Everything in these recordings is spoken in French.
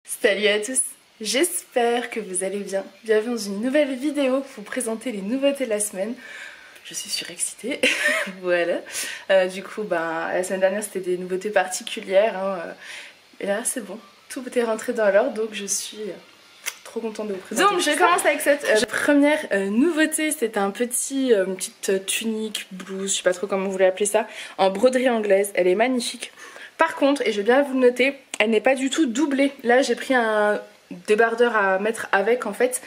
Salut à tous, j'espère que vous allez bien. Bienvenue dans une nouvelle vidéo pour vous présenter les nouveautés de la semaine. Je suis surexcitée, voilà. Du coup, la semaine dernière c'était des nouveautés particulières. Et là c'est bon, tout est rentré dans l'ordre, donc je suis trop contente de vous présenter. Donc je commence avec cette première nouveauté, c'est une petite tunique, blouse, je sais pas trop comment vous voulez appeler ça, en broderie anglaise, elle est magnifique. Par contre, et je vais bien vous le noter, elle n'est pas du tout doublée. Là j'ai pris un débardeur à mettre avec en fait,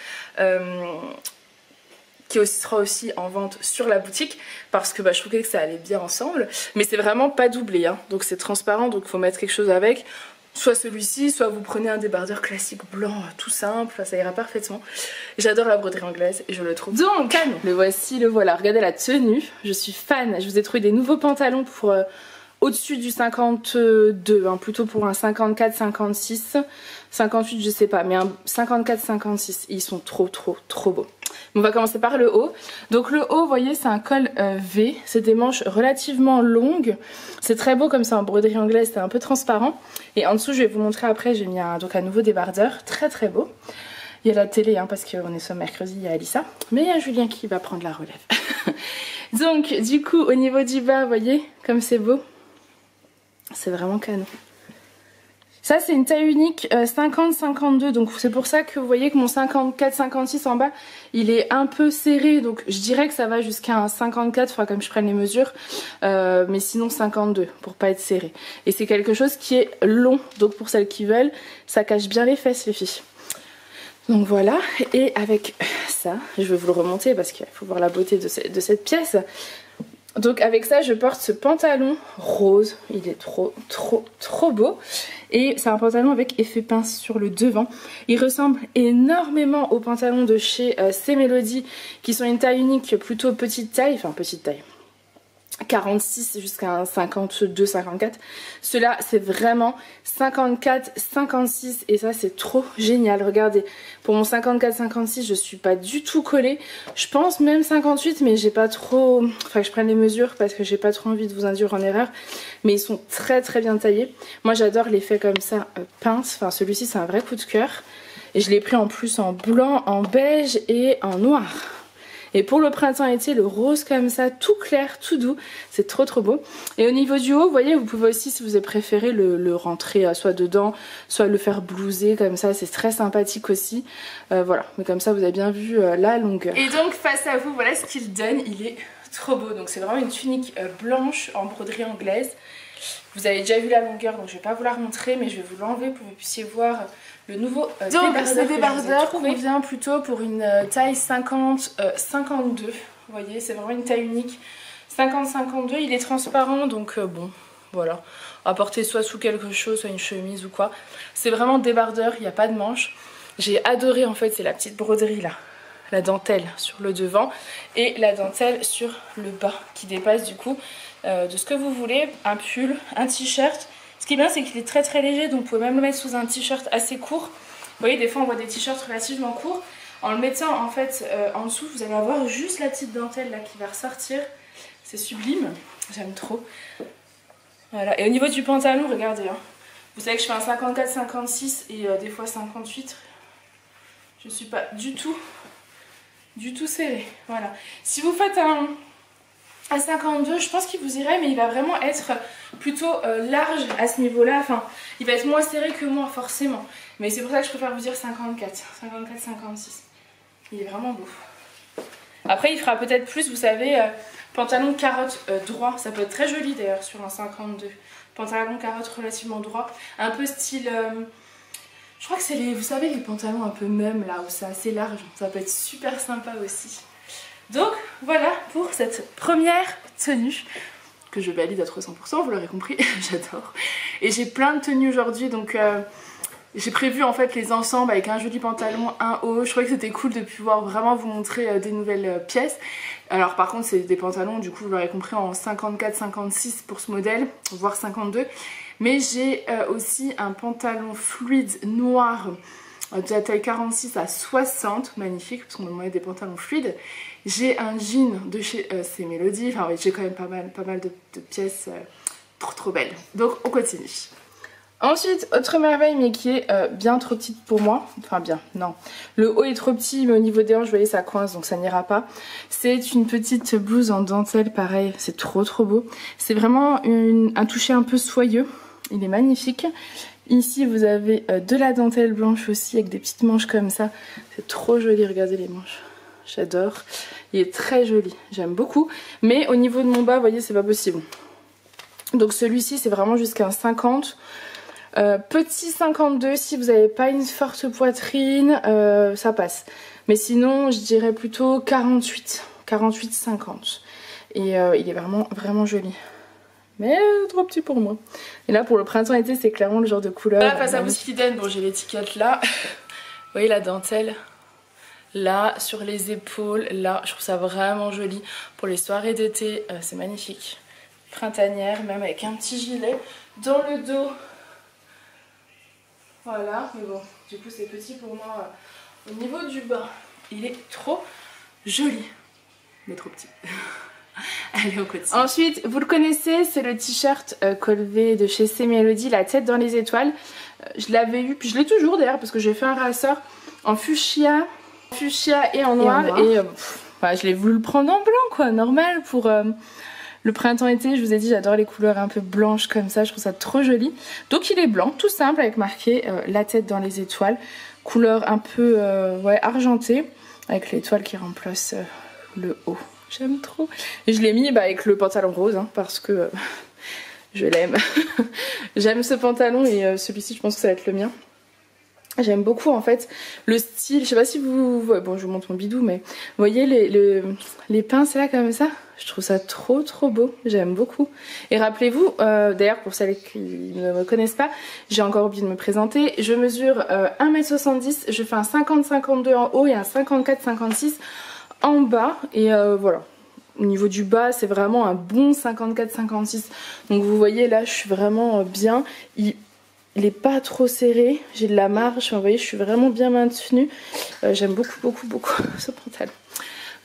qui sera aussi en vente sur la boutique, parce que je trouvais que ça allait bien ensemble. Mais c'est vraiment pas doublé, hein. Donc c'est transparent, donc il faut mettre quelque chose avec. Soit celui-ci, soit vous prenez un débardeur classique blanc, tout simple, ça ira parfaitement. J'adore la broderie anglaise et je le trouve donc canon. Le voici, le voilà, regardez la tenue, je suis fan. Je vous ai trouvé des nouveaux pantalons pour au-dessus du 52, hein, plutôt pour un 54-56, 58 je sais pas, mais un 54-56, ils sont trop beaux. On va commencer par le haut. Donc le haut, vous voyez, c'est un col V, c'est des manches relativement longues, c'est très beau comme ça en broderie anglaise, c'est un peu transparent. Et en dessous, je vais vous montrer après, j'ai mis un nouveau débardeur, très beau. Il y a la télé, hein, parce qu'on est ce mercredi, il y a Alissa, mais il y a Julien qui va prendre la relève. Donc du coup, au niveau du bas, vous voyez, comme c'est beau. C'est vraiment canon. Ça c'est une taille unique 50-52, donc c'est pour ça que vous voyez que mon 54-56 en bas il est un peu serré, donc je dirais que ça va jusqu'à un 54, il faudra comme je prenne les mesures, mais sinon 52 pour pas être serré. Et c'est quelque chose qui est long, donc pour celles qui veulent, ça cache bien les fesses les filles. Donc voilà, et avec ça, je vais vous le remonter parce qu'il faut voir la beauté de cette pièce. Donc avec ça je porte ce pantalon rose, il est trop beau. Et c'est un pantalon avec effet pince sur le devant. Il ressemble énormément aux pantalons de chez C Melody, qui sont une taille unique, plutôt petite taille, 46 jusqu'à un 52-54. Ceux-là c'est vraiment 54-56 et ça c'est trop génial. Regardez, pour mon 54-56 je suis pas du tout collée. Je pense même 58 mais j'ai pas trop... Enfin que je prenne les mesures parce que j'ai pas trop envie de vous induire en erreur. Mais ils sont très bien taillés. Moi j'adore l'effet comme ça pince. Enfin celui-ci c'est un vrai coup de cœur. Et je l'ai pris en plus en blanc, en beige et en noir. Et pour le printemps-été, le rose comme ça, tout clair, tout doux, c'est trop beau. Et au niveau du haut, vous voyez, vous pouvez aussi, si vous avez préféré, le rentrer soit dedans, soit le faire blouser comme ça, c'est très sympathique aussi. Voilà, mais comme ça, vous avez bien vu la longueur. Et donc, face à vous, voilà ce qu'il donne, il est trop beau. Donc c'est vraiment une tunique blanche en broderie anglaise. Vous avez déjà vu la longueur, donc je vais pas vous la remontrer, mais je vais vous l'enlever pour que vous puissiez voir le nouveau débardeur. Ce débardeur convient plutôt pour une taille 50-52. Vous voyez, c'est vraiment une taille unique. 50-52, il est transparent, donc bon, voilà. À porter soit sous quelque chose, soit une chemise ou quoi. C'est vraiment débardeur, il n'y a pas de manche. J'ai adoré en fait, c'est la petite broderie là. La dentelle sur le devant et la dentelle sur le bas qui dépasse du coup de ce que vous voulez, un pull, un t-shirt. Ce qui est bien c'est qu'il est très léger, donc vous pouvez même le mettre sous un t-shirt assez court. Vous voyez, des fois on voit des t-shirts relativement courts. En le mettant en fait en dessous, vous allez avoir juste la petite dentelle là qui va ressortir. C'est sublime, j'aime trop. Voilà, et au niveau du pantalon, regardez, hein. Vous savez que je fais un 54-56 et des fois 58. Je ne suis pas du tout serré, voilà. Si vous faites un 52, je pense qu'il vous irait, mais il va vraiment être plutôt large à ce niveau-là. Enfin, il va être moins serré que moi, forcément. Mais c'est pour ça que je préfère vous dire 54, 56. Il est vraiment beau. Après, il fera peut-être plus, vous savez, pantalon carotte droit. Ça peut être très joli d'ailleurs sur un 52. Pantalon carotte relativement droit. Un peu style... je crois que c'est les, vous savez, les pantalons un peu même là où c'est assez large. Ça peut être super sympa aussi. Donc voilà pour cette première tenue que je valide à 300%, vous l'aurez compris, j'adore. Et j'ai plein de tenues aujourd'hui, donc j'ai prévu en fait les ensembles avec un joli pantalon, un haut. Je trouvais que c'était cool de pouvoir vraiment vous montrer des nouvelles pièces. Alors par contre c'est des pantalons, du coup vous l'aurez compris, en 54-56 pour ce modèle, voire 52. Mais j'ai aussi un pantalon fluide noir de la taille 46 à 60, magnifique, parce qu'on me demandait des pantalons fluides. J'ai un jean de chez C Melody, enfin oui, j'ai quand même pas mal de pièces trop belles. Donc on continue. Ensuite, autre merveille, mais qui est bien trop petite pour moi. Enfin bien, non. Le haut est trop petit, mais au niveau des hanches, vous voyez, ça coince, donc ça n'ira pas. C'est une petite blouse en dentelle, pareil, c'est trop beau. C'est vraiment un toucher un peu soyeux. Il est magnifique. Ici, vous avez de la dentelle blanche aussi, avec des petites manches comme ça. C'est trop joli, regardez les manches. J'adore. Il est très joli, j'aime beaucoup. Mais au niveau de mon bas, vous voyez, c'est pas possible. Donc celui-ci, c'est vraiment jusqu'à un 50. Petit 52, si vous n'avez pas une forte poitrine, ça passe. Mais sinon, je dirais plutôt 48, 50. Et il est vraiment joli. Mais trop petit pour moi. Et là, pour le printemps-été, c'est clairement le genre de couleur. Là, face à vous, Skiden, bon, j'ai l'étiquette là. Vous voyez la dentelle là, sur les épaules, là. Je trouve ça vraiment joli. Pour les soirées d'été, c'est magnifique. Printanière, même avec un petit gilet. Dans le dos, voilà, mais bon, du coup c'est petit pour moi. Au niveau du bas, il est trop joli, mais trop petit. Allez, au quotidien. Ensuite, vous le connaissez, c'est le t-shirt Colvé de chez C Melody, la tête dans les étoiles. Je l'avais eu, puis je l'ai toujours d'ailleurs, parce que j'ai fait un rasseur en fuchsia et en noir. Et enfin, je l'ai voulu le prendre en blanc, quoi, normal pour... le printemps-été, je vous ai dit, j'adore les couleurs un peu blanches comme ça, je trouve ça trop joli. Donc il est blanc, tout simple, avec marqué la tête dans les étoiles. Couleur un peu ouais, argentée, avec l'étoile qui remplace le haut. J'aime trop. Et je l'ai mis avec le pantalon rose, hein, parce que je l'aime. J'aime ce pantalon et celui-ci, je pense que ça va être le mien. J'aime beaucoup en fait le style, je sais pas si vous... Bon, je vous montre mon bidou, mais vous voyez les pinces là comme ça, je trouve ça trop beau, j'aime beaucoup. Et rappelez-vous, d'ailleurs pour celles qui ne me connaissent pas, j'ai encore oublié de me présenter, je mesure 1m70, je fais un 50-52 en haut et un 54-56 en bas, et voilà. Au niveau du bas, c'est vraiment un bon 54-56, donc vous voyez là, je suis vraiment bien. Il est pas trop serré, j'ai de la marge, vous voyez, je suis vraiment bien maintenue. J'aime beaucoup ce pantalon.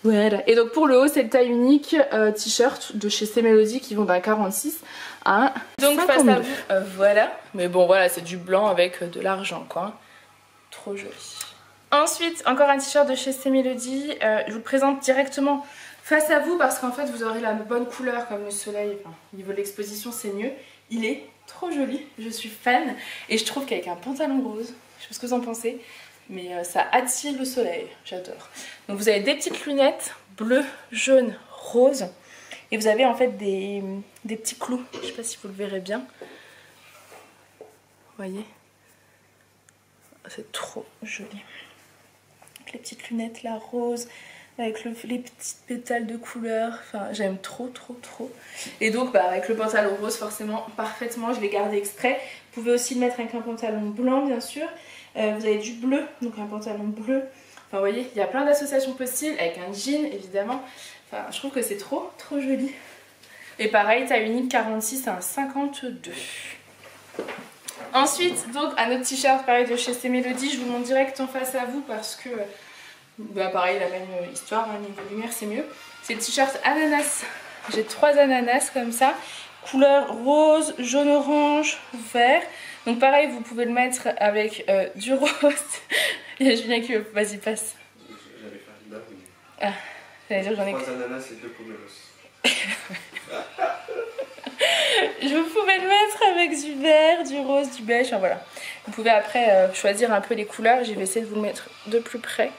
Voilà. Et donc pour le haut, c'est le taille unique t-shirt de chez C Melody qui vont d'un 46 à 1. Donc 52. Face à vous, voilà. Mais bon, voilà, c'est du blanc avec de l'argent, quoi. Trop joli. Ensuite, encore un t-shirt de chez C Melody. Je vous le présente directement face à vous parce qu'en fait, vous aurez la bonne couleur comme le soleil. Enfin, au niveau de l'exposition, c'est mieux. Il est trop joli, je suis fan et je trouve qu'avec un pantalon rose, je sais pas ce que vous en pensez, mais ça attire le soleil, j'adore. Donc vous avez des petites lunettes bleu, jaune, rose et vous avez en fait des petits clous, je sais pas si vous le verrez bien. Vous voyez, c'est trop joli. Avec les petites lunettes là rose, avec les petites pétales de couleur, enfin j'aime trop. Et donc bah, avec le pantalon rose forcément parfaitement, je l'ai gardé exprès. Vous pouvez aussi le mettre avec un pantalon blanc bien sûr. Vous avez du bleu, donc un pantalon bleu. Enfin vous voyez, il y a plein d'associations possibles avec un jean évidemment. Enfin je trouve que c'est trop joli. Et pareil, taille unique 46 à un 52. Ensuite donc un autre t-shirt pareil de chez C Melody, je vous montre direct en face à vous parce que... Bah pareil, la même histoire, hein, niveau lumière c'est mieux. C'est le t-shirt ananas. J'ai 3 ananas comme ça. Couleur rose, jaune orange, vert. Donc pareil, vous pouvez le mettre avec du rose. Il y a Julien qui veut... Vas-y, passe. J'allais faire une blague. Ah, j'allais dire j'en ai... 3 ananas et 2 pomelos. Je pouvais le mettre avec du vert, du rose, du beige, enfin voilà. Vous pouvez après choisir un peu les couleurs. Je vais essayer de vous le mettre de plus près.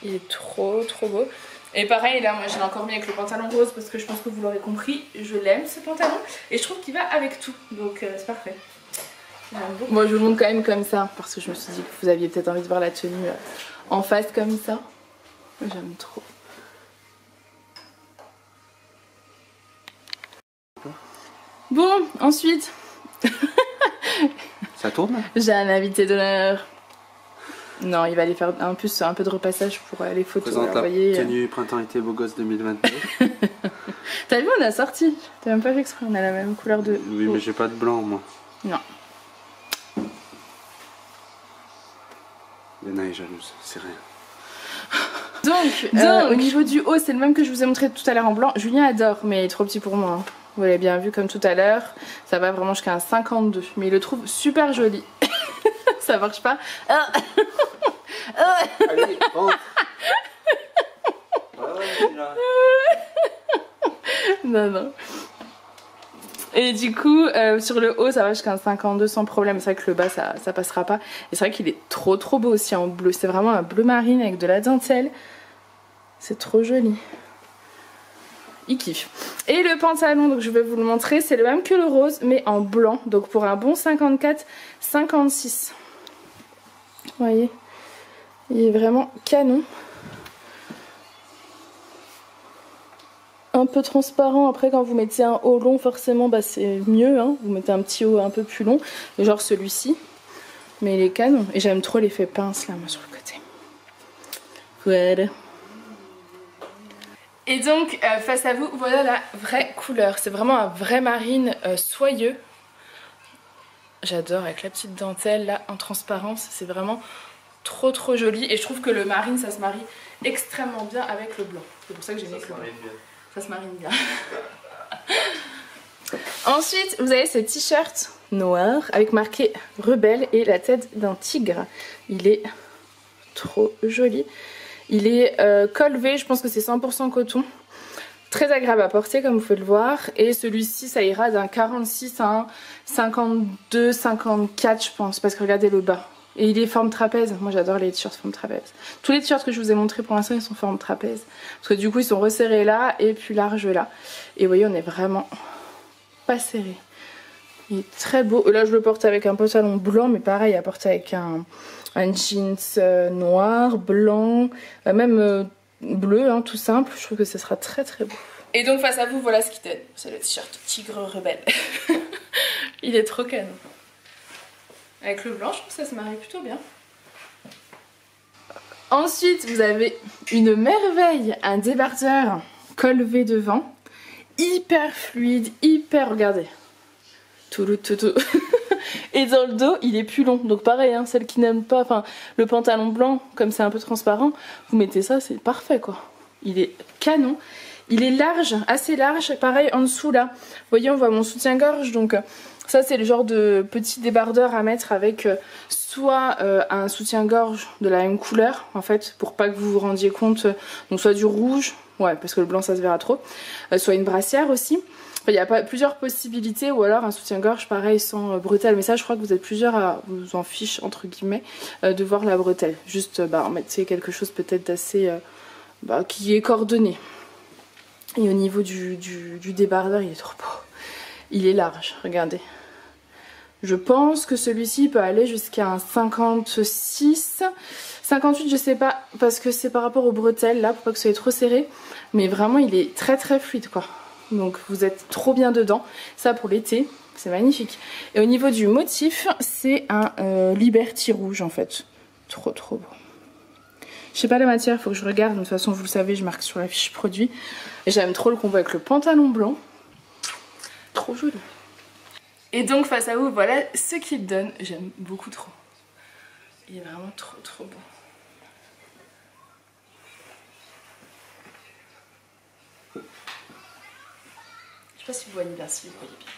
Il est trop beau. Et pareil là, moi je l'ai encore mis avec le pantalon rose parce que je pense que vous l'aurez compris, je l'aime ce pantalon et je trouve qu'il va avec tout, donc c'est parfait. Moi je vous le montre quand même comme ça parce que je me suis dit que vous aviez peut-être envie de voir la tenue en face comme ça. J'aime trop. Bon, ensuite ça tourne. J'ai un invité d'honneur. Non, il va aller faire un peu de repassage pour les photos. Présente la tenue printemps-été beau gosse 2022. T'as vu, on a sorti. T'as même pas fait exprès, on a la même couleur de... Oui, mais j'ai pas de blanc, moi. Non. Léna est jalouse, c'est rien. Donc au niveau du haut, c'est le même que je vous ai montré tout à l'heure en blanc. Julien adore, mais il est trop petit pour moi. Hein. vous l'avez bien vu comme tout à l'heure, ça va vraiment jusqu'à un 52, mais il le trouve super joli. Ça marche pas. Allez, rentre. Non, non. Et du coup, sur le haut, ça va jusqu'à un 52 sans problème. C'est vrai que le bas, ça passera pas. Et c'est vrai qu'il est trop beau aussi en bleu. C'est vraiment un bleu marine avec de la dentelle. C'est trop joli. Il kiffe. Et le pantalon, donc je vais vous le montrer, c'est le même que le rose, mais en blanc. Donc pour un bon 54-56. Vous voyez, il est vraiment canon. Un peu transparent. Après, quand vous mettez un haut long, forcément, bah, c'est mieux. Hein. Vous mettez un petit haut un peu plus long, genre celui-ci. Mais il est canon. Et j'aime trop l'effet pince là, moi, sur le côté. Voilà. Et donc, face à vous, voilà la vraie couleur. C'est vraiment un vrai marine soyeux. J'adore, avec la petite dentelle là, en transparence. C'est vraiment trop joli. Et je trouve que le marine, ça se marie extrêmement bien avec le blanc. C'est pour ça que j'ai mis le blanc. Ça se marine bien. Ensuite, vous avez ce t-shirt noir avec marqué Rebelle et la tête d'un tigre. Il est trop joli. Il est col V, je pense que c'est 100% coton. Très agréable à porter comme vous pouvez le voir. Et celui-ci, ça ira d'un 46 à un 52, 54 je pense. Parce que regardez le bas. Et il est forme trapèze. Moi j'adore les t-shirts forme trapèze. Tous les t-shirts que je vous ai montrés pour l'instant, ils sont forme trapèze. Parce que du coup, ils sont resserrés là et plus larges là. Et vous voyez, on est vraiment pas serré. Il est très beau. Là, je le porte avec un pantalon blanc, mais pareil, à porter avec un jeans noir, blanc, même bleu, hein, tout simple. Je trouve que ce sera très beau. Et donc, face à vous, voilà ce qu'il donne. C'est le t-shirt Tigre Rebelle. Il est trop canon. Avec le blanc, je trouve que ça se marie plutôt bien. Ensuite, vous avez une merveille, un débardeur col V devant. Hyper fluide, hyper... Regardez. Tout. Et dans le dos, il est plus long. Donc pareil, hein, celle qui n'aime pas, enfin, le pantalon blanc, comme c'est un peu transparent, vous mettez ça, c'est parfait quoi. Il est canon. Il est large, assez large. Pareil, en dessous là, vous voyez, on voit mon soutien-gorge. Donc ça, c'est le genre de petit débardeur à mettre avec soit un soutien-gorge de la même couleur, en fait, pour pas que vous vous rendiez compte. Donc soit du rouge, ouais, parce que le blanc, ça se verra trop. Soit une brassière aussi. Il y a plusieurs possibilités, ou alors un soutien-gorge pareil sans bretelle, mais ça je crois que vous êtes plusieurs à vous en fiche entre guillemets de voir la bretelle. Juste mettez quelque chose peut-être d'assez qui est coordonné. Et au niveau du débardeur, il est trop beau. Il est large, regardez. Je pense que celui-ci peut aller jusqu'à un 56, 58 je sais pas, parce que c'est par rapport aux bretelles là, pour pas que ce soit trop serré. Mais vraiment il est très fluide quoi. Donc vous êtes trop bien dedans. Ça pour l'été, c'est magnifique. Et au niveau du motif, c'est un Liberty rouge en fait. Trop beau. Je sais pas la matière, il faut que je regarde. De toute façon, vous le savez, je marque sur la fiche produit. Et j'aime trop le combo avec le pantalon blanc. Trop joli. Et donc face à vous, voilà ce qu'il donne. J'aime beaucoup trop. Il est vraiment trop beau. Je sais pas si vous voyez bien, si vous voyez bien.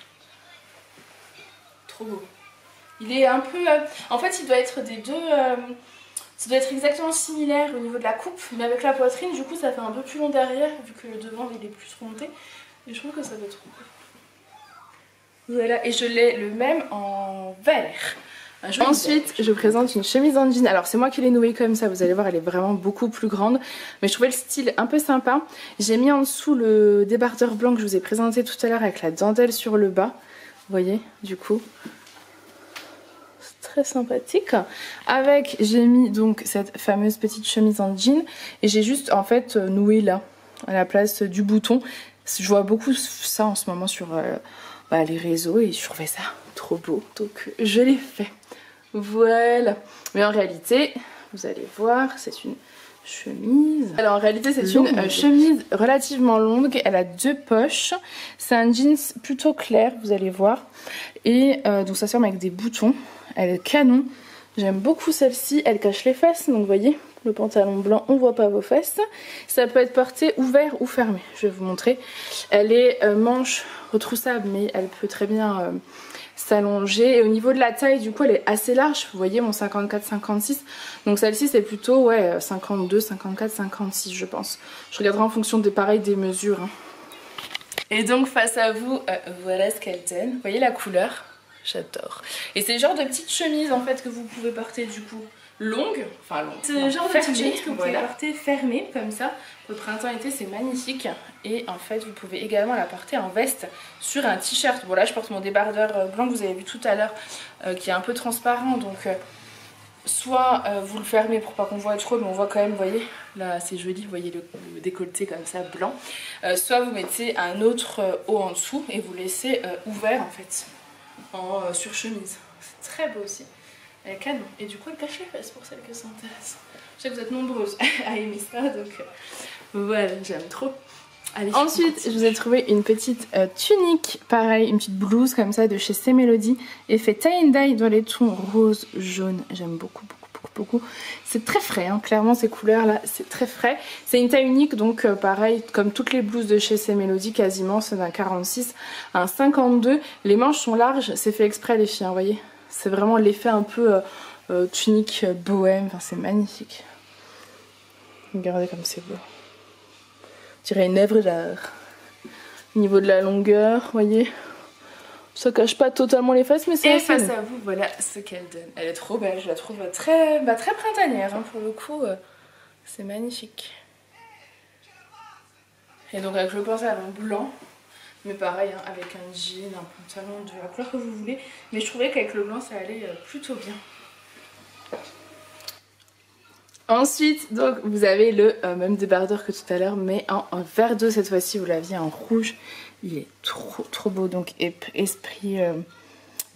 Trop beau. Il est un peu... en fait, il doit être des deux... ça doit être exactement similaire au niveau de la coupe, mais avec la poitrine, du coup, ça fait un peu plus long derrière, vu que le devant, il est plus remonté. Et je trouve que ça doit être trop beau. Voilà, et je l'ai le même en vert. Ensuite, je vous présente une chemise en jean. Alors, c'est moi qui l'ai nouée comme ça, vous allez voir, elle est vraiment beaucoup plus grande. Mais je trouvais le style un peu sympa. J'ai mis en dessous le débardeur blanc que je vous ai présenté tout à l'heure avec la dentelle sur le bas. Vous voyez, du coup, c'est très sympathique. Avec, j'ai mis donc cette fameuse petite chemise en jean. Et j'ai juste, en fait, noué là, à la place du bouton. Je vois beaucoup ça en ce moment sur les réseaux et je trouvais ça trop beau. Donc, je l'ai fait. Voilà, mais en réalité, vous allez voir, c'est une chemise. Alors en réalité, c'est une chemise relativement longue. Elle a deux poches. C'est un jeans plutôt clair, vous allez voir. Et donc ça se ferme avec des boutons. Elle est canon. J'aime beaucoup celle-ci. Elle cache les fesses, donc vous voyez, vous Le pantalon blanc, on voit pas vos fesses. Ça peut être porté ouvert ou fermé. Je vais vous montrer. Elle est manche retroussable, mais elle peut très bien s'allonger. Et au niveau de la taille, du coup, elle est assez large. Vous voyez mon 54-56. Donc celle-ci, c'est plutôt 52, 54, 56, je pense. Je regarderai en fonction des mesures. Hein. Et donc face à vous, voilà ce qu'elle donne. Vous voyez la couleur? J'adore. Et c'est le genre de petite chemise en fait que vous pouvez porter du coup. Longue. C'est le genre de petite chemise que vous pouvez porter fermée comme ça. Au printemps-été, c'est magnifique. Et en fait, vous pouvez également la porter en veste sur un t-shirt. Bon là, je porte mon débardeur blanc que vous avez vu tout à l'heure, qui est un peu transparent. Donc, soit vous le fermez pour pas qu'on voit trop, mais on voit quand même, vous voyez, là c'est joli, vous voyez le décolleté comme ça, blanc. Soit vous mettez un autre haut en dessous et vous laissez ouvert en fait, en surchemise. C'est très beau aussi. Elle est canon. Et du coup, elle cache les fesses pour celles que ça intéresse. Je sais que vous êtes nombreuses à aimer ça, donc voilà, j'aime trop. Allez, ensuite, je vous ai trouvé une petite tunique, pareil, une petite blouse comme ça de chez C Melody, effet tie and dye dans les tons rose, jaune. J'aime beaucoup, beaucoup, beaucoup, beaucoup. C'est très frais, hein. Clairement ces couleurs là, c'est très frais. C'est une taille unique, donc pareil, comme toutes les blouses de chez C Melody, quasiment, c'est d'un 46 à un 52. Les manches sont larges, c'est fait exprès les filles, hein, vous voyez. C'est vraiment l'effet un peu tunique bohème, enfin, c'est magnifique. Regardez comme c'est beau. On dirait une œuvre d'art. Au niveau de la longueur, vous voyez, ça cache pas totalement les fesses, mais c'est assez. Et face à vous, voilà ce qu'elle donne. Elle est trop belle, je la trouve très, très printanière, hein, pour le coup. C'est magnifique. Et donc avec le pantalon blanc. Mais pareil, hein, avec un jean, un pantalon de la couleur que vous voulez. Mais je trouvais qu'avec le blanc, ça allait plutôt bien. Ensuite, donc, vous avez le même débardeur que tout à l'heure, mais en vert d'eau cette fois-ci. Vous l'aviez en rouge. Il est trop, trop beau. Donc, esprit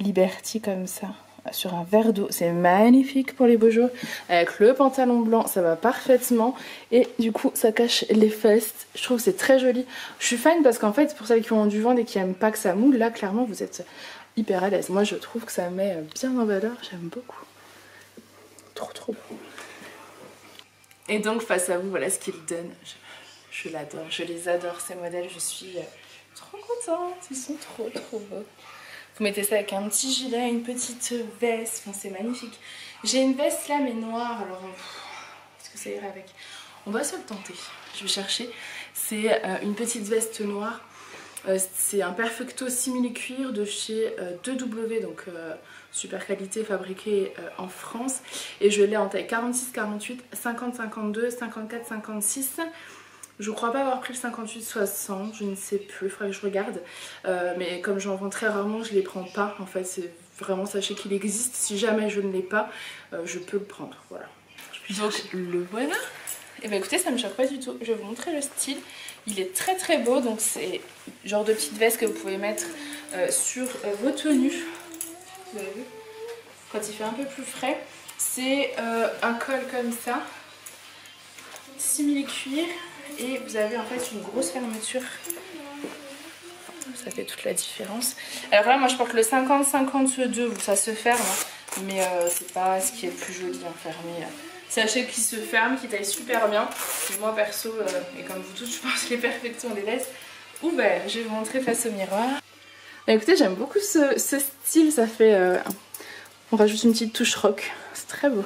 Liberty comme ça. Sur un verre d'eau, c'est magnifique pour les beaux jours. Avec le pantalon blanc, ça va parfaitement. Et du coup, ça cache les fesses. Je trouve que c'est très joli. Je suis fan parce qu'en fait, pour celles qui ont du ventre et qui n'aiment pas que ça moule, là, clairement, vous êtes hyper à l'aise. Moi, je trouve que ça met bien en valeur. J'aime beaucoup. Trop, trop beau. Et donc, face à vous, voilà ce qu'il donne. Je l'adore. Je les adore, ces modèles. Je suis trop contente. Ils sont trop, trop beaux. Vous mettez ça avec un petit gilet, une petite veste, enfin, c'est magnifique. J'ai une veste là mais noire, alors est-ce que ça irait avec? On va se le tenter, je vais chercher. C'est une petite veste noire, c'est un Perfecto simili-cuir de chez 2W, donc super qualité, fabriqué en France. Et je l'ai en taille 46-48, 50-52, 54-56. Je crois pas avoir pris le 58-60, je ne sais plus, il faudrait que je regarde. Mais comme j'en vends très rarement, je les prends pas. En fait, c'est vraiment, sachez qu'il existe. Si jamais je ne l'ai pas, je peux le prendre. Voilà. Donc le voilà. Et bien écoutez, ça me choque pas du tout. Je vais vous montrer le style. Il est très très beau. Donc c'est le genre de petite veste que vous pouvez mettre sur vos tenues. Vous avez vu? Quand il fait un peu plus frais. C'est un col comme ça. Simili-cuir. Et vous avez en fait une grosse fermeture. Ça fait toute la différence. Alors là, moi je porte le 50-52 où ça se ferme. Mais c'est pas ce qui est le plus joli à fermer. Sachez qu'il se ferme, qu'il taille super bien. Et moi perso, et comme vous toutes, je pense que les Perfecto on les laisse ouverts. Je vais vous montrer face au miroir. Bah, écoutez, j'aime beaucoup ce style. Ça fait... on rajoute une petite touche rock. C'est très beau.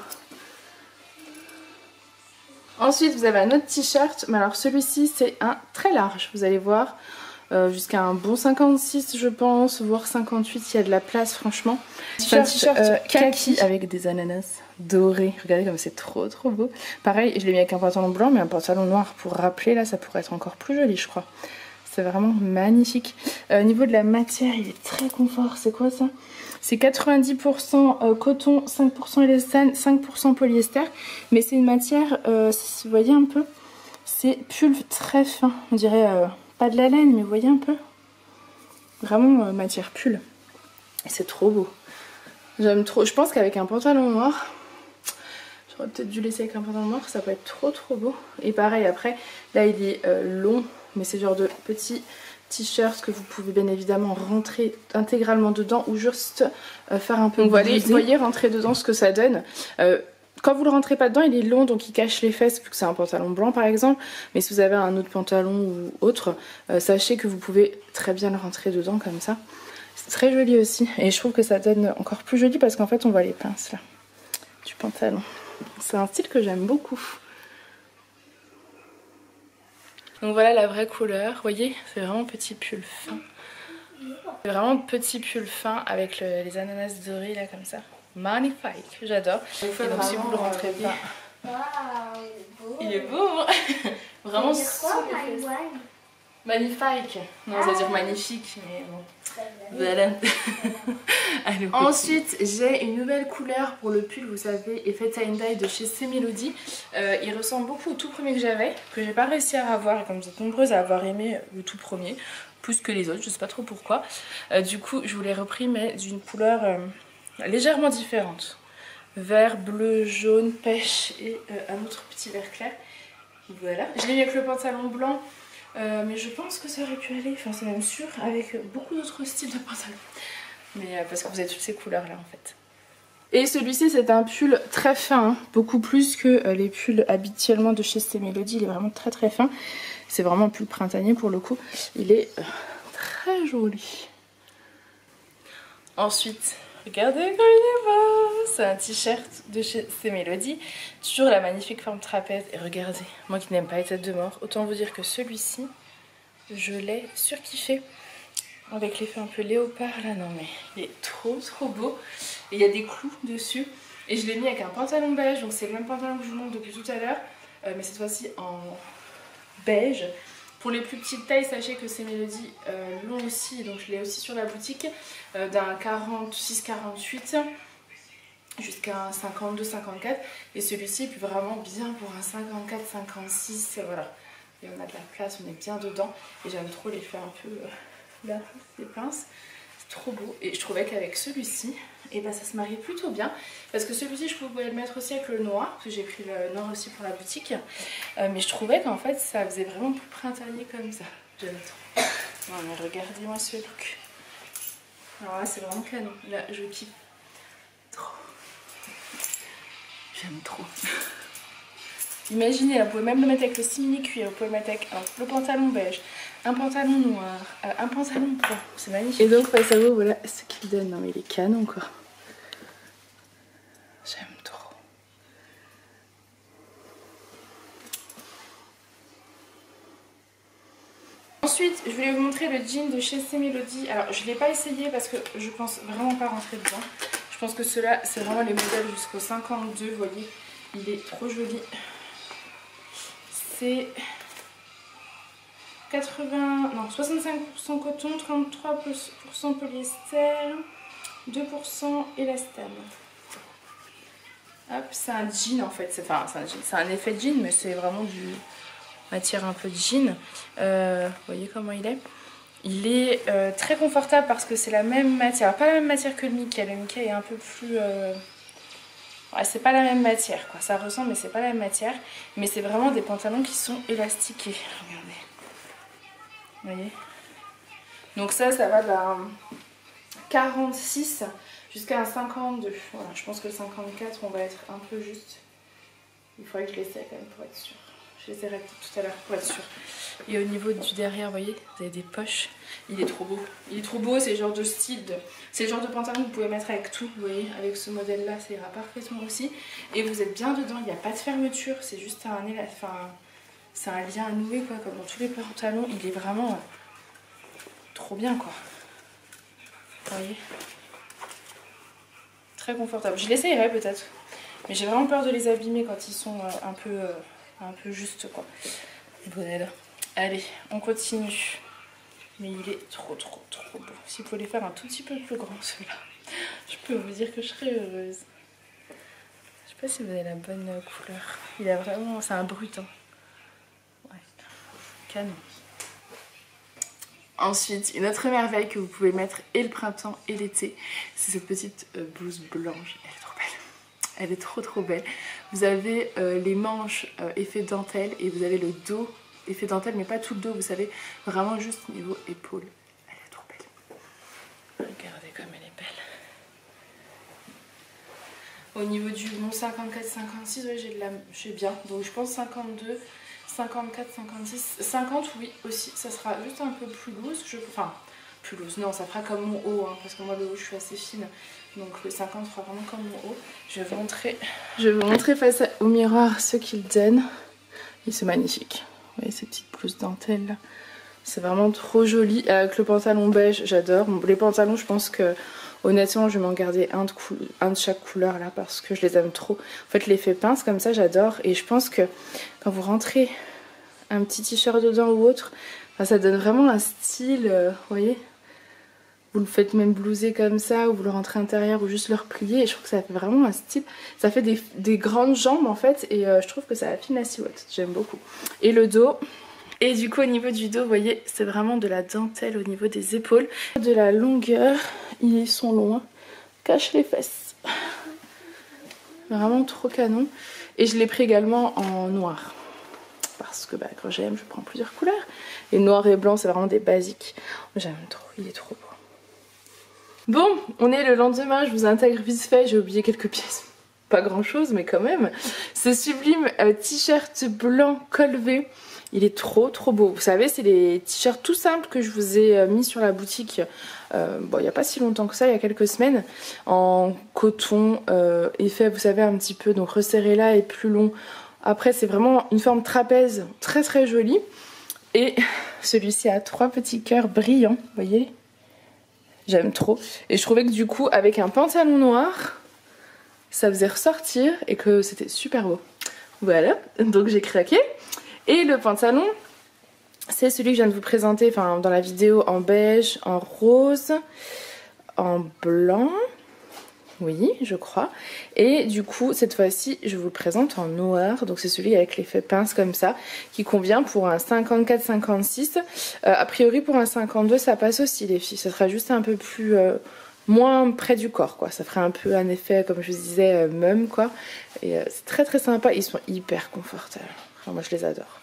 Ensuite, vous avez un autre t-shirt, mais alors celui-ci, c'est un très large, vous allez voir, jusqu'à un bon 56, je pense, voire 58, il y a de la place, franchement. C'est un t-shirt kaki avec des ananas dorés, regardez comme c'est trop trop beau. Pareil, je l'ai mis avec un pantalon blanc, mais un pantalon noir pour rappeler, là, ça pourrait être encore plus joli, je crois. C'est vraiment magnifique. Au niveau de la matière, il est très confort, c'est quoi ça? C'est 90% coton, 5% élastane, 5% polyester. Mais c'est une matière, vous voyez un peu, c'est pulpe très fin. On dirait pas de la laine, mais vous voyez un peu. Vraiment matière pull. Et c'est trop beau. J'aime trop. Je pense qu'avec un pantalon noir, j'aurais peut-être dû laisser avec un pantalon noir, ça peut être trop trop beau. Et pareil après, là il est long, mais c'est genre de petit t-shirt que vous pouvez bien évidemment rentrer intégralement dedans ou juste faire un peu. Donc vous voyez rentrer dedans ce que ça donne. quand vous le rentrez pas dedans, il est long donc il cache les fesses vu que c'est un pantalon blanc par exemple. Mais si vous avez un autre pantalon ou autre, sachez que vous pouvez très bien le rentrer dedans comme ça. C'est très joli aussi et je trouve que ça donne encore plus joli parce qu'en fait on voit les pinces là du pantalon. C'est un style que j'aime beaucoup. Donc voilà la vraie couleur, vous voyez, c'est vraiment petit pull fin. C'est vraiment petit pull fin avec les ananas dorés là comme ça. Magnifique, j'adore. Et donc si vous le rentrez pas... Waouh, Il est beau, hein. Vraiment magnifique. Non, ça veut dire magnifique, mais bon. Voilà. Ensuite, j'ai une nouvelle couleur pour le pull, vous savez, effet tie-dye de chez C-Melody. Il ressemble beaucoup au tout premier que j'avais, que j'ai pas réussi à avoir, et comme vous êtes nombreuses à avoir aimé le tout premier, plus que les autres, je sais pas trop pourquoi. Du coup, je vous l'ai repris, mais d'une couleur légèrement différente. Vert, bleu, jaune, pêche et un autre petit vert clair. Voilà. Je l'ai mis avec le pantalon blanc. Mais je pense que ça aurait pu aller, enfin c'est même sûr, avec beaucoup d'autres styles de pantalons. Mais parce que vous avez toutes ces couleurs là en fait. Et celui-ci c'est un pull très fin, hein, beaucoup plus que les pulls habituellement de chez C-Melody. Il est vraiment très très fin. C'est vraiment un pull printanier pour le coup. Il est très joli. Ensuite, regardez comme il est beau. C'est un t-shirt de chez C-Melody. Toujours la magnifique forme trapèze. Et regardez, moi qui n'aime pas les têtes de mort, autant vous dire que celui-ci, je l'ai surkiffé. Avec l'effet un peu léopard là, non mais il est trop beau. Et il y a des clous dessus. Et je l'ai mis avec un pantalon beige, donc c'est le même pantalon que je vous montre depuis tout à l'heure. Mais cette fois-ci en beige. Pour les plus petites tailles, sachez que C-Melody l'ont aussi, donc je l'ai aussi sur la boutique, d'un 46-48 jusqu'à un 52-54. Et celui-ci est vraiment bien pour un 54-56, voilà. Et on a de la place, on est bien dedans. Et j'aime trop l'effet un peu là, des pinces. C'est trop beau. Et je trouvais qu'avec celui-ci, et ben ça se mariait plutôt bien. Parce que celui-ci, je pouvais le mettre aussi avec le noir, parce que j'ai pris le noir aussi pour la boutique. Mais je trouvais qu'en fait, ça faisait vraiment plus printanier comme ça. J'aime trop. Non mais regardez-moi ce look. Alors là, c'est vraiment canon. Là, je kiffe trop. J'aime trop. Imaginez, vous pouvez même le mettre avec le simili cuir, vous pouvez le mettre avec le pantalon beige, un pantalon noir, un pantalon blanc. C'est magnifique. Et donc face à vous, voilà ce qu'il donne. Non mais il est canon quoi. J'aime trop. Ensuite, je voulais vous montrer le jean de chez C-Melody. Alors, je ne l'ai pas essayé parce que je pense vraiment pas rentrer dedans. Je pense que ceux-là, c'est vraiment les modèles jusqu'au 52, vous voyez. Il est trop joli. C'est 65% coton, 33% polyester, 2% élastane. Hop, c'est un jean en fait. Enfin, c'est un effet jean, mais c'est vraiment du matière un peu jean. Vous voyez comment il est? Il est très confortable parce que c'est la même matière. Pas la même matière que le Mickey. Le Mickey est un peu plus... Ouais, c'est pas la même matière quoi. Ça ressemble mais c'est pas la même matière. Mais c'est vraiment des pantalons qui sont élastiqués. Regardez. Vous voyez? Donc ça va d'un 46 jusqu'à un 52. Voilà, je pense que le 54 on va être un peu juste. Il faudrait que je l'essaie quand même pour être sûr. Je l'essaierai tout à l'heure pour être sûr. Et au niveau du derrière, vous voyez, vous avez des poches. Il est trop beau. Il est trop beau, c'est le genre de style. C'est le genre de pantalon que vous pouvez mettre avec tout. Vous voyez, avec ce modèle-là, ça ira parfaitement aussi. Et vous êtes bien dedans, il n'y a pas de fermeture. C'est juste c'est un lien à nouer, quoi, comme dans tous les pantalons. Il est vraiment trop bien, quoi. Vous voyez, très confortable. Je l'essayerai peut-être. Mais j'ai vraiment peur de les abîmer quand ils sont un peu justes, quoi. Voilà. Allez, on continue. Mais il est trop beau. S'il faut les faire un tout petit peu plus grand, ceux-là, je peux vous dire que je serais heureuse. Je sais pas si vous avez la bonne couleur. Il a vraiment... C'est un brut, hein. Ouais. Canon. Ensuite, une autre merveille que vous pouvez mettre et le printemps et l'été, c'est cette petite blouse blanche. Elle est trop belle. Elle est trop belle. Vous avez les manches effet dentelle et vous avez le dos effet dentelle, mais pas tout le dos, vous savez, vraiment juste niveau épaule. Elle est trop belle. Regardez comme elle est belle. Au niveau du mon 54-56, ouais, j'ai bien. Donc je pense 52, 54, 56, 50 oui aussi. Ça sera juste un peu plus loose. Enfin, plus loose, non, ça fera comme mon haut, hein, parce que moi le haut je suis assez fine. Donc le 50 fera vraiment comme mon haut. Je vais vous montrer face au miroir ce qu'il donne. Et c'est magnifique. Vous voyez ces petites blouses dentelles là. C'est vraiment trop joli. Avec le pantalon beige, j'adore. Les pantalons, je pense que honnêtement, je vais m'en garder un de chaque couleur là parce que je les aime trop. En fait, l'effet pince comme ça, j'adore. Et je pense que quand vous rentrez un petit t-shirt dedans ou autre, enfin, ça donne vraiment un style, vous voyez. Vous le faites même blouser comme ça, ou vous le rentrez intérieur, ou juste le replier. Et je trouve que ça fait vraiment un style. Ça fait des grandes jambes en fait. Et je trouve que ça affine la silhouette. J'aime beaucoup. Et le dos. Et du coup au niveau du dos, vous voyez, c'est vraiment de la dentelle au niveau des épaules. De la longueur, ils sont longs, hein. Cache les fesses. Vraiment trop canon. Et je l'ai pris également en noir. Parce que quand j'aime, je prends plusieurs couleurs. Et noir et blanc, c'est vraiment des basiques. J'aime trop, il est trop beau. Bon, on est le lendemain, je vous intègre vite fait, j'ai oublié quelques pièces. Pas grand chose, mais quand même. Ce sublime t-shirt blanc col V. Il est trop beau. Vous savez, c'est les t-shirts tout simples que je vous ai mis sur la boutique il n'y a pas si longtemps que ça, il y a quelques semaines. En coton, effet, vous savez, un petit peu, donc resserré là et plus long. Après, c'est vraiment une forme trapèze très jolie. Et celui-ci a 3 petits cœurs brillants, vous voyez. J'aime trop. Et je trouvais que du coup, avec un pantalon noir, ça faisait ressortir et que c'était super beau. Voilà, donc j'ai craqué. Et le pantalon, c'est celui que je viens de vous présenter dans la vidéo en beige, en rose, en blanc. Oui, je crois. Et du coup, cette fois-ci, je vous le présente en noir. Donc c'est celui avec l'effet pince comme ça, qui convient pour un 54-56. A priori, pour un 52, ça passe aussi, les filles. Ça sera juste un peu plus... moins près du corps, quoi. Ça ferait un peu un effet, comme je vous disais, mum, quoi. Et c'est très sympa. Ils sont hyper confortables. Enfin, moi, je les adore.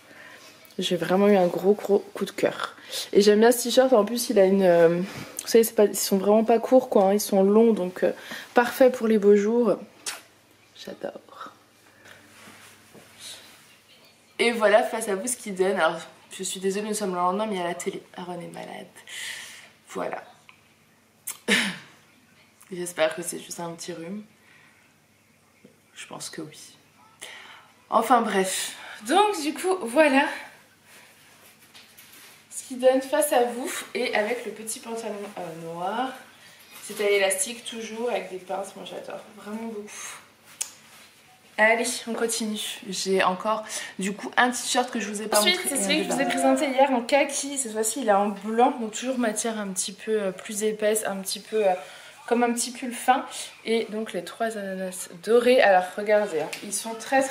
J'ai vraiment eu un gros coup de cœur. Et j'aime bien ce t-shirt. En plus, il a une... vous savez, ils sont vraiment pas courts, quoi. Hein. Ils sont longs, donc parfait pour les beaux jours. J'adore. Et voilà, face à vous, ce qu'il donne. Alors, je suis désolée, nous sommes le lendemain, mais il y a la télé. Aaron est malade. Voilà. J'espère que c'est juste un petit rhume. Je pense que oui. Enfin bref. Donc du coup, voilà ce qui donne face à vous. Et avec le petit pantalon noir. C'est à l'élastique toujours, avec des pinces. Moi j'adore vraiment beaucoup. Allez, on continue. J'ai encore du coup un t-shirt que je vous ai pas montré. Ensuite, c'est celui que je vous ai présenté hier en kaki. Cette fois-ci, il est en blanc. Donc toujours matière un petit peu plus épaisse, un petit peu... comme un petit pull fin. Et donc les 3 ananas dorés. Alors regardez, hein, ils sont très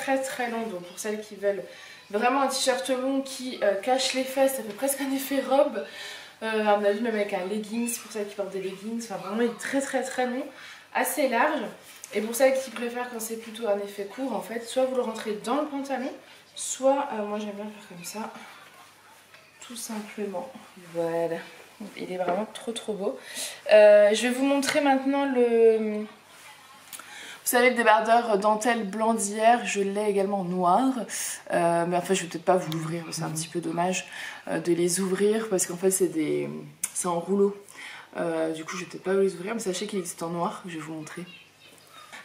longs. Donc pour celles qui veulent vraiment un t-shirt long qui cache les fesses, ça fait presque un effet robe. À mon avis, même avec un leggings, pour celles qui portent des leggings. Enfin vraiment, il est très long, assez large. Et pour celles qui préfèrent quand c'est plutôt un effet court, en fait, soit vous le rentrez dans le pantalon, soit, moi j'aime bien faire comme ça, tout simplement. Voilà. Il est vraiment trop beau. Je vais vous montrer maintenant le... Vous savez, le débardeur dentelle blanc d'hier, je l'ai également noir. Mais en fait, je vais peut-être pas vous l'ouvrir, c'est un petit peu dommage de les ouvrir parce qu'en fait, c'est en rouleau. Du coup, je vais peut-être pas vous les ouvrir, mais sachez qu'il existe en noir, je vais vous montrer.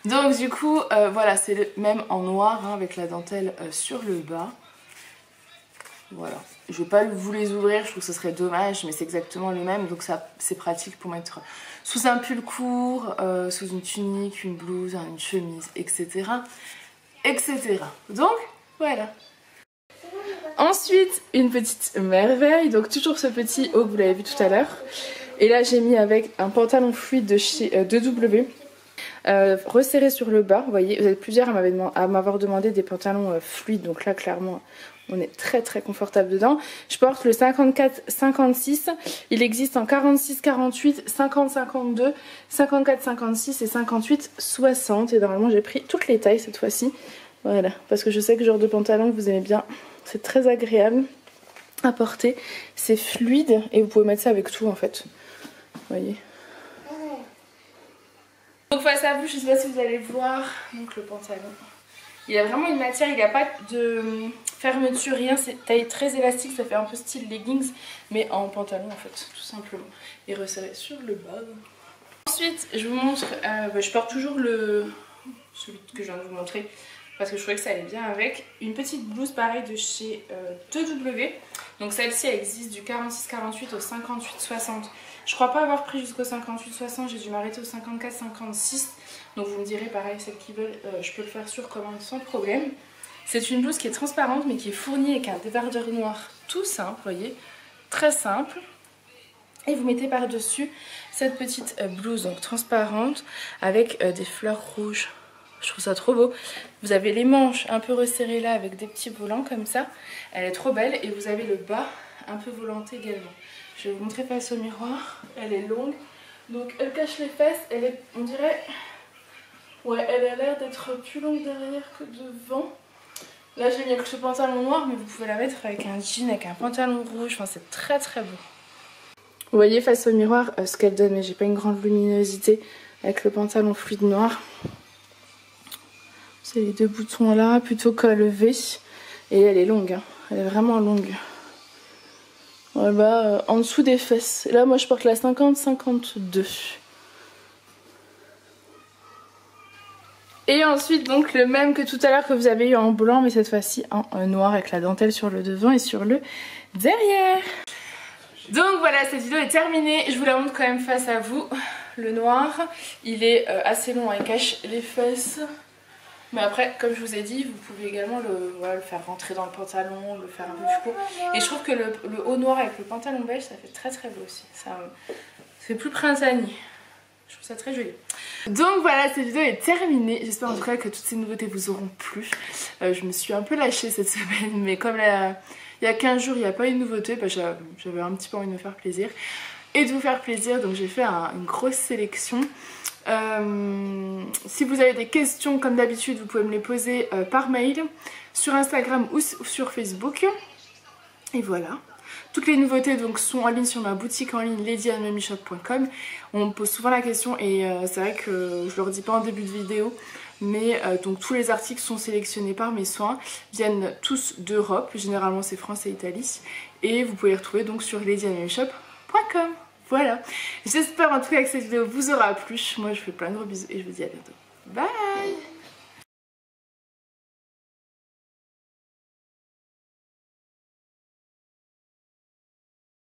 Donc du coup, voilà, c'est même en noir hein, avec la dentelle sur le bas. Voilà, je vais pas vous les ouvrir, je trouve que ce serait dommage, mais c'est exactement le même, donc ça c'est pratique pour mettre sous un pull court, sous une tunique, une blouse, une chemise, etc. Donc voilà. Ensuite, une petite merveille, donc toujours ce petit haut que vous l'avez vu tout à l'heure. Et là j'ai mis avec un pantalon fluide de chez 2W. Resserré sur le bas, vous voyez, vous êtes plusieurs à m'avoir demandé des pantalons fluides, donc là clairement on est très confortable dedans. Je porte le 54-56, il existe en 46-48, 50-52, 54-56 et 58-60 et normalement j'ai pris toutes les tailles cette fois-ci. Voilà, parce que je sais que ce genre de pantalon vous aimez bien, c'est très agréable à porter, c'est fluide et vous pouvez mettre ça avec tout en fait, vous voyez. Donc Donc face à vous, je sais pas si vous allez voir, donc le pantalon. Il a vraiment une matière, il n'y a pas de fermeture, rien, c'est taille très élastique, ça fait un peu style leggings, mais en pantalon en fait, tout simplement. Et resserré sur le bas. Ensuite, je vous montre, je porte toujours celui que je viens de vous montrer, parce que je trouvais que ça allait bien avec. Une petite blouse pareille de chez 2W. Donc celle-ci elle existe du 46-48 au 58-60. Je crois pas avoir pris jusqu'au 58-60, j'ai dû m'arrêter au 54-56. Donc vous me direz pareil, celles qui veulent, je peux le faire sur commande sans problème. C'est une blouse qui est transparente mais qui est fournie avec un débardeur noir tout simple, vous voyez, très simple. Et vous mettez par-dessus cette petite blouse donc transparente avec des fleurs rouges. Je trouve ça trop beau. Vous avez les manches un peu resserrées là avec des petits volants comme ça. Elle est trop belle et vous avez le bas un peu volanté également. Je vais vous montrer face au miroir. Elle est longue. Donc elle cache les fesses. Elle est, on dirait... Ouais, elle a l'air d'être plus longue derrière que devant. Là j'ai mis avec ce pantalon noir mais vous pouvez la mettre avec un jean, avec un pantalon rouge. Enfin c'est très très beau. Vous voyez face au miroir ce qu'elle donne, mais j'ai pas une grande luminosité avec le pantalon fluide noir. C'est les deux boutons là, plutôt col V. Et elle est longue, hein. Elle est vraiment longue. Voilà, en dessous des fesses. Là, moi, je porte la 50-52. Et ensuite, donc, le même que tout à l'heure que vous avez eu en blanc, mais cette fois-ci en noir avec la dentelle sur le devant et sur le derrière. Donc voilà, cette vidéo est terminée. Je vous la montre quand même face à vous. Le noir, il est assez long, il cache les fesses. Mais après, comme je vous ai dit, vous pouvez également le faire rentrer dans le pantalon, le faire un peu plus court. Et je trouve que le haut noir avec le pantalon beige, ça fait très très beau aussi. Ça fait plus printanier. Je trouve ça très joli. Donc voilà, cette vidéo est terminée. J'espère en tout cas que toutes ces nouveautés vous auront plu. Je me suis un peu lâchée cette semaine, mais comme il y a 15 jours, il n'y a pas eu de nouveauté, j'avais un petit peu envie de me faire plaisir. Et de vous faire plaisir, donc j'ai fait une grosse sélection. Si vous avez des questions comme d'habitude vous pouvez me les poser par mail sur Instagram ou sur Facebook. Et voilà, toutes les nouveautés donc sont en ligne sur ma boutique en ligne ladyandmamyshop.com. On me pose souvent la question et c'est vrai que je le redis pas en début de vidéo, mais donc tous les articles sont sélectionnés par mes soins, viennent tous d'Europe, généralement c'est France et Italie, et vous pouvez les retrouver donc sur ladyandmamyshop.com. Voilà, j'espère en tout cas que cette vidéo vous aura plu. Moi je vous fais plein de gros bisous et je vous dis à bientôt. Bye!